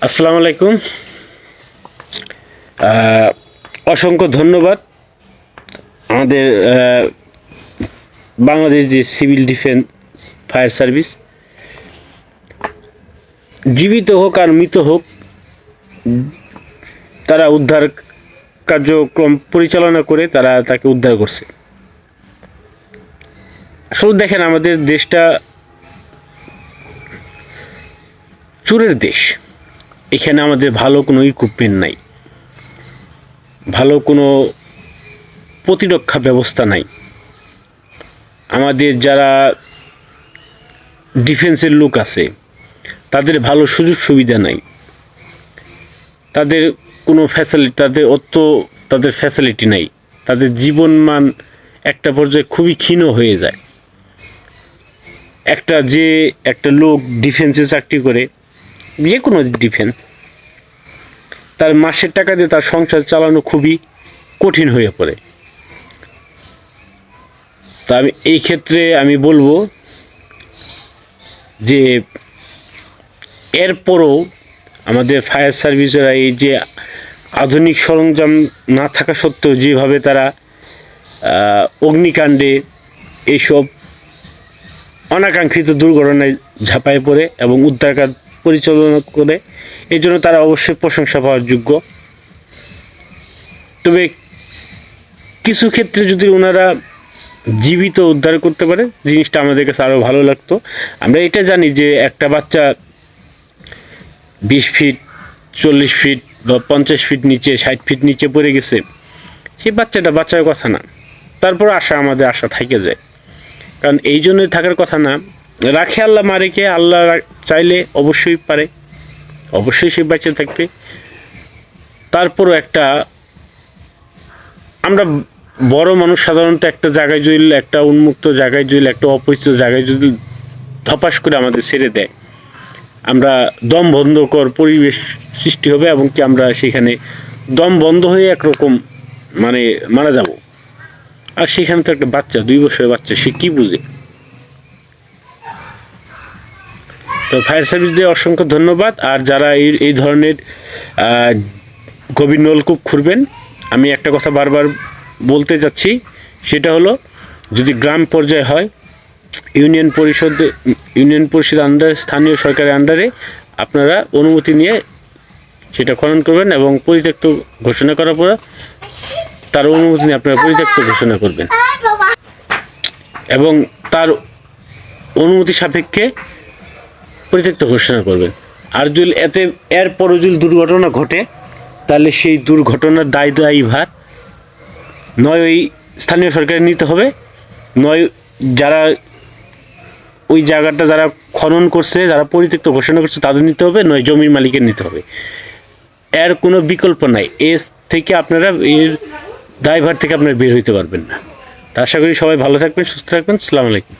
আসসালামু আলাইকুম। অসংখ্য ধন্যবাদ আমাদের বাংলাদেশ যে সিভিল ডিফেন্স ফায়ার সার্ভিস, জীবিত হোক আর মৃত হোক, তারা উদ্ধার কার্যক্রম পরিচালনা করে তারা তাকে উদ্ধার করছে। আসলে দেখেন, আমাদের দেশটা চোরের দেশ। এখানে আমাদের ভালো কোনো ইকুইপমেন্ট নাই, ভালো কোনো প্রতিরক্ষা ব্যবস্থা নাই। আমাদের যারা ডিফেন্সের লোক আছে তাদের ভালো সুযোগ সুবিধা নাই, তাদের কোনো ফ্যাসিলিটি, তাদের ফ্যাসিলিটি নাই। তাদের জীবনমান একটা পর্যায়ে খুবই ক্ষীণ হয়ে যায়। একটা লোক ডিফেন্সে চাকরি করে, যে কোনো ডিফেন্স, তার মাসের টাকা দিয়ে তার সংসার চালানো খুবই কঠিন হয়ে পড়ে। তো এই ক্ষেত্রে আমি বলবো যে এরপরও আমাদের ফায়ার সার্ভিসেরা এই যে আধুনিক সরঞ্জাম না থাকা সত্ত্বেও যেভাবে তারা অগ্নিকাণ্ডে এইসব অনাকাঙ্ক্ষিত দুর্ঘটনায় ঝাঁপায় পড়ে এবং উদ্ধার কাজ পরিচালনা করে, এই জন্য তারা অবশ্যই প্রশংসা পাওয়ার যোগ্য। তবে কিছু ক্ষেত্রে যদি ওনারা জীবিত উদ্ধার করতে পারে, জিনিসটা আমাদের কাছে আরও ভালো লাগতো। আমরা এটা জানি যে একটা বাচ্চা 20 ফিট, 40 ফিট বা 50 ফিট নিচে, 60 ফিট নিচে পড়ে গেছে, সেই বাচ্চাটা বাচ্চার কথা না। তারপর আমাদের আশা থেকে যায়, কারণ এই জন্যই থাকার কথা না। রাখে আল্লাহ, মারে কে? আল্লাহ চাইলে অবশ্যই পারে, অবশ্যই সে বাচ্চা থাকবে। তারপরও আমরা বড় মানুষ সাধারণত একটা জায়গায় যদি, একটা উন্মুক্ত জায়গায় যদি, একটা অপরিচিত জায়গায় যদি ধপাস করে আমাদের ছেড়ে দেয়, আমরা দম বন্ধকর পরিবেশ সৃষ্টি হবে এবং কি আমরা সেখানে দম বন্ধ হয়ে একরকম মারা যাব। আর সেখানে তো একটা বাচ্চা, 2 বছরের বাচ্চা, সে কি বুঝে? তো ফায়ার সার্ভিসদের অসংখ্য ধন্যবাদ। আর যারা এই ধরনের গভীর নলকূপ খুঁড়বেন, আমি একটা কথা বারবার বলতে যাচ্ছি, সেটা হলো, যদি গ্রাম পর্যায়ে হয়, ইউনিয়ন পরিষদ আন্ডারে, স্থানীয় সরকারের আন্ডারে আপনারা অনুমতি নিয়ে সেটা খনন করবেন এবং পরিত্যক্ত ঘোষণা করার পর তার অনুমতি নিয়ে আপনারা পরিত্যক্ত ঘোষণা করবেন এবং তার অনুমতি সাপেক্ষে পরিত্যক্ত ঘোষণা করবেন। আর যদি এরপরও যদি দুর্ঘটনা ঘটে, তাহলে সেই দুর্ঘটনার দায়ভার নয় ওই স্থানীয় সরকারের নিতে হবে, নয় যারা ওই জায়গাটা যারা খনন করছে, যারা পরিত্যক্ত ঘোষণা করছে তাদের নিতে হবে, নয় জমির মালিকের নিতে হবে। এর কোনো বিকল্প নাই। এর থেকে আপনারা, এর দায়ভার থেকে আপনারা বের হইতে পারবেন না। তা আশা করি সবাই ভালো থাকবেন, সুস্থ থাকবেন। আসসালামু আলাইকুম।